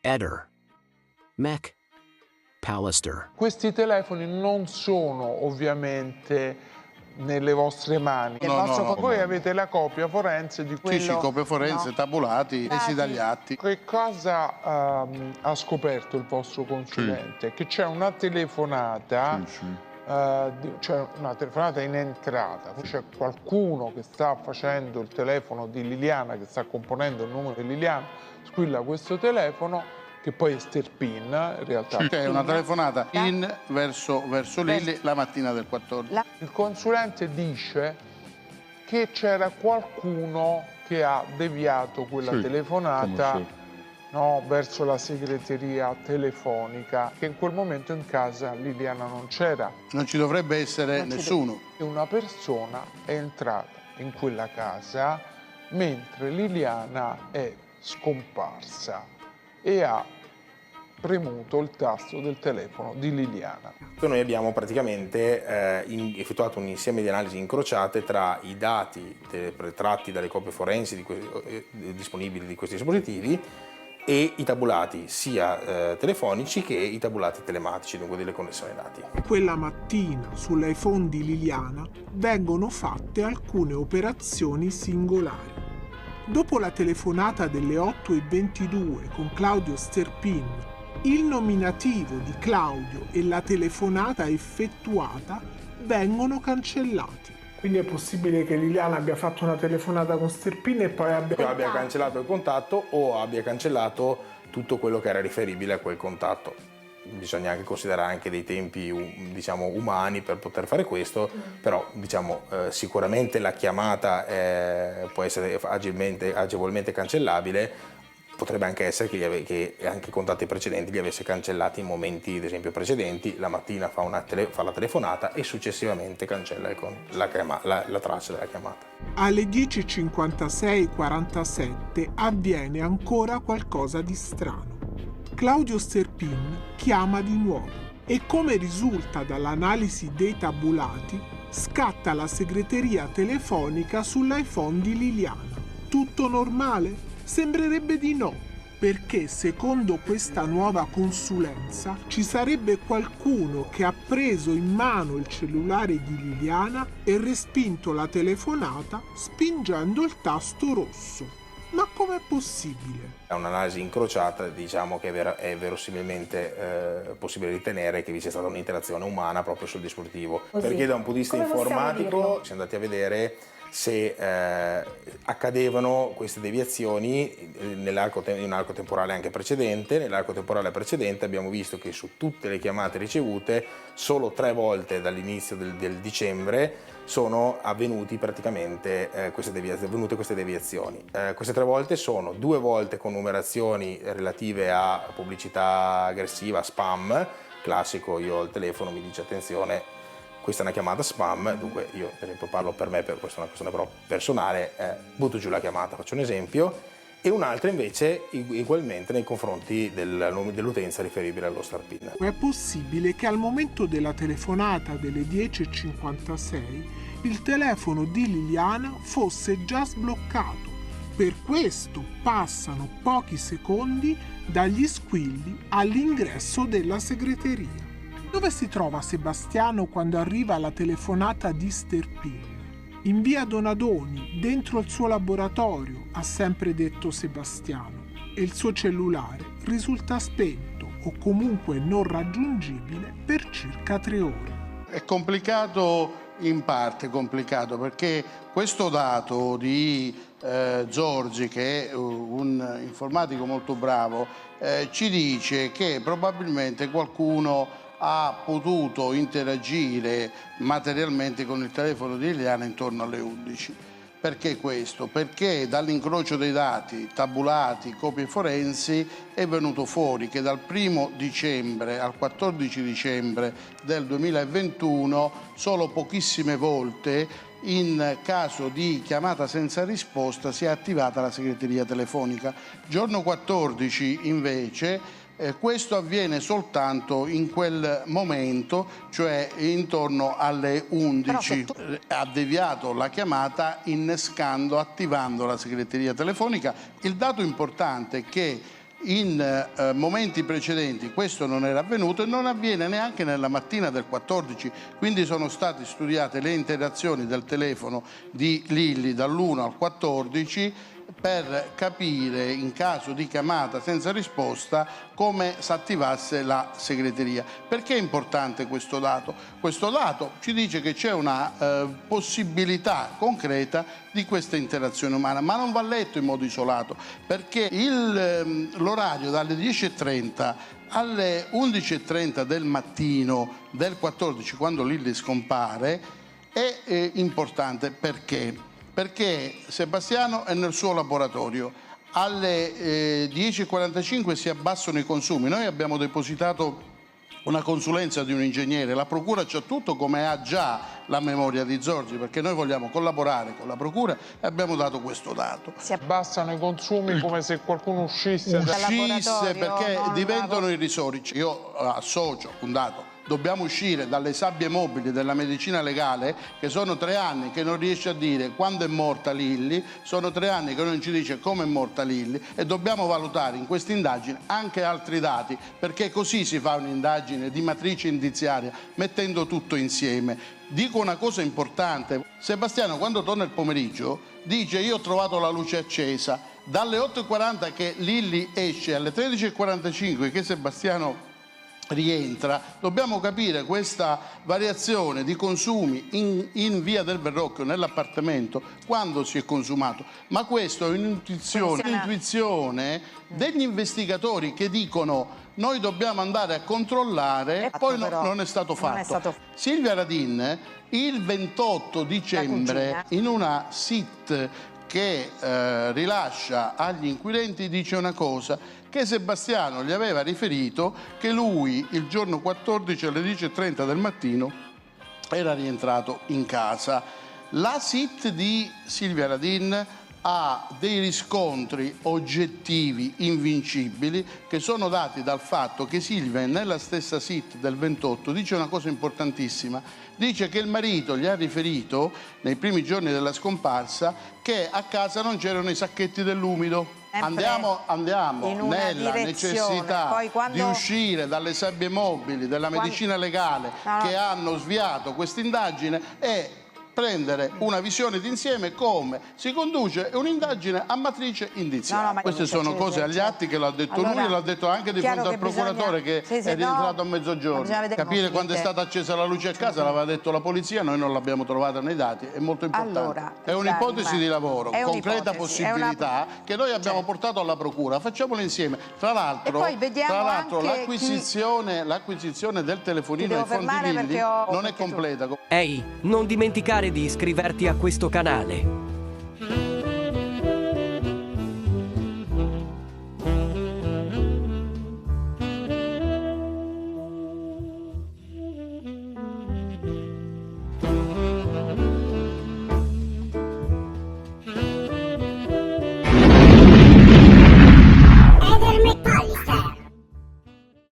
Eder, Mech, Pallister. Questi telefoni non sono ovviamente nelle vostre mani. No. Voi avete la copia forense di quello. Sì, copia forense, no. tabulati, presi dagli atti. Che cosa ha scoperto il vostro consulente? Che c'è una telefonata, cioè una telefonata in entrata. C'è qualcuno che sta facendo il telefono di Liliana, che sta componendo il numero di Liliana, squilla questo telefono, che poi è Sterpin, in realtà. C'è una telefonata verso Lilli la mattina del 14. Il consulente dice che c'era qualcuno che ha deviato quella telefonata verso la segreteria telefonica, che in quel momento in casa Liliana non c'era. Non ci dovrebbe essere nessuno. Una persona è entrata in quella casa mentre Liliana è scomparsa e ha premuto il tasto del telefono di Liliana. Noi abbiamo praticamente effettuato un insieme di analisi incrociate tra i dati tratti dalle copie forensi disponibili di questi dispositivi e i tabulati sia telefonici che i tabulati telematici, dunque delle connessioni dati. Quella mattina sull'iPhone di Liliana vengono fatte alcune operazioni singolari. Dopo la telefonata delle 8:22 con Claudio Sterpin, il nominativo di Claudio e la telefonata effettuata vengono cancellati. Quindi è possibile che Liliana abbia fatto una telefonata con Sterpin e poi abbia cancellato il contatto o abbia cancellato tutto quello che era riferibile a quel contatto. Bisogna anche considerare anche dei tempi, diciamo, umani per poter fare questo, però diciamo, sicuramente la chiamata può essere agevolmente cancellabile. Potrebbe anche essere che anche i contatti precedenti li avesse cancellati in momenti, ad esempio, precedenti. La mattina fa la telefonata e successivamente cancella la traccia della chiamata. Alle 10:56:47 avviene ancora qualcosa di strano. Claudio Sterpin chiama di nuovo e, come risulta dall'analisi dei tabulati, scatta la segreteria telefonica sull'iPhone di Liliana. Tutto normale? Sembrerebbe di no, perché secondo questa nuova consulenza ci sarebbe qualcuno che ha preso in mano il cellulare di Liliana e respinto la telefonata spingendo il tasto rosso. Ma com'è possibile? È un'analisi incrociata, diciamo che è verosimilmente possibile ritenere che vi sia stata un'interazione umana proprio sul dispositivo. Così. Perché da un punto di vista informatico siamo andati a vedere se accadevano queste deviazioni in un arco temporale anche precedente. Nell'arco temporale precedente abbiamo visto che su tutte le chiamate ricevute solo 3 volte dall'inizio del dicembre sono avvenute praticamente queste deviazioni. Queste 3 volte sono 2 volte con numerazioni relative a pubblicità aggressiva, spam, classico, io al telefono mi dice attenzione, questa è una chiamata spam, dunque io per esempio parlo per me, questa è una questione però personale, butto giù la chiamata, faccio un esempio, e un'altra invece ugualmente nei confronti dell'utenza riferibile allo Sterpin. È possibile che al momento della telefonata delle 10:56 il telefono di Liliana fosse già sbloccato. Per questo passano pochi secondi dagli squilli all'ingresso della segreteria. Dove si trova Sebastiano quando arriva la telefonata di Sterpin? In via Donadoni, dentro il suo laboratorio, ha sempre detto Sebastiano, e il suo cellulare risulta spento o comunque non raggiungibile per circa 3 ore. È complicato, in parte complicato, perché questo dato di Giorgi, che è un informatico molto bravo, ci dice che probabilmente qualcuno ha potuto interagire materialmente con il telefono di Liliana intorno alle 11. Perché questo? Perché dall'incrocio dei dati tabulati, copie forensi, è venuto fuori che dal 1° dicembre al 14 dicembre del 2021 solo pochissime volte in caso di chiamata senza risposta si è attivata la segreteria telefonica. Giorno 14 invece questo avviene soltanto in quel momento, cioè intorno alle 11. Ha deviato la chiamata attivando la segreteria telefonica. Il dato importante è che in momenti precedenti questo non era avvenuto e non avviene neanche nella mattina del 14, quindi sono state studiate le interazioni del telefono di Lilli dall'1 al 14 per capire in caso di chiamata senza risposta come si attivasse la segreteria. Perché è importante questo dato? Questo dato ci dice che c'è una possibilità concreta di questa interazione umana, ma non va letto in modo isolato, perché l'orario dalle 10:30 alle 11:30 del mattino del 14, quando Lilli scompare, è importante. Perché Sebastiano è nel suo laboratorio, alle 10:45 si abbassano i consumi, noi abbiamo depositato una consulenza di un ingegnere, la procura c'ha tutto come ha già la memoria di Zorzi, perché noi vogliamo collaborare con la procura e abbiamo dato questo dato. Si abbassano i consumi come se qualcuno uscisse perché diventano irrisori. Io associo un dato. Dobbiamo uscire dalle sabbie mobili della medicina legale, che sono 3 anni che non riesce a dire quando è morta Lilli, sono 3 anni che non ci dice come è morta Lilli, e dobbiamo valutare in questa indagine anche altri dati, perché così si fa un'indagine di matrice indiziaria, mettendo tutto insieme. Dico una cosa importante: Sebastiano, quando torna il pomeriggio, dice: io ho trovato la luce accesa. Dalle 8:40 che Lilli esce alle 13:45 che Sebastiano rientra, dobbiamo capire questa variazione di consumi in via del Verrocchio, nell'appartamento, quando si è consumato. Ma questo è un'intuizione degli investigatori che dicono: noi dobbiamo andare a controllare, poi non è stato fatto. Silvia Radin il 28 dicembre in una SIT che rilascia agli inquirenti dice una cosa, che Sebastiano gli aveva riferito che lui il giorno 14 alle 10:30 del mattino era rientrato in casa. La SIT di Silvia Radin ha dei riscontri oggettivi invincibili che sono dati dal fatto che Silvia nella stessa SIT del 28 dice una cosa importantissima. Dice che il marito gli ha riferito nei primi giorni della scomparsa che a casa non c'erano i sacchetti dell'umido. Andiamo nella necessità di uscire dalle sabbie mobili della medicina legale che hanno sviato questa indagine e prendere una visione d'insieme come si conduce un'indagine a matrice indiziaria. Queste sono cose agli atti che l'ha detto lui e l'ha detto anche di fronte al procuratore che è rientrato a mezzogiorno. Capire quando è stata accesa la luce a casa l'aveva detto la polizia, noi non l'abbiamo trovata nei dati, è molto importante. È un'ipotesi di lavoro, concreta possibilità che noi abbiamo portato alla procura, facciamolo insieme. Tra l'altro l'acquisizione del telefonino ai fondi Lilli non è completa. Ehi, non dimenticare di iscriverti a questo canale.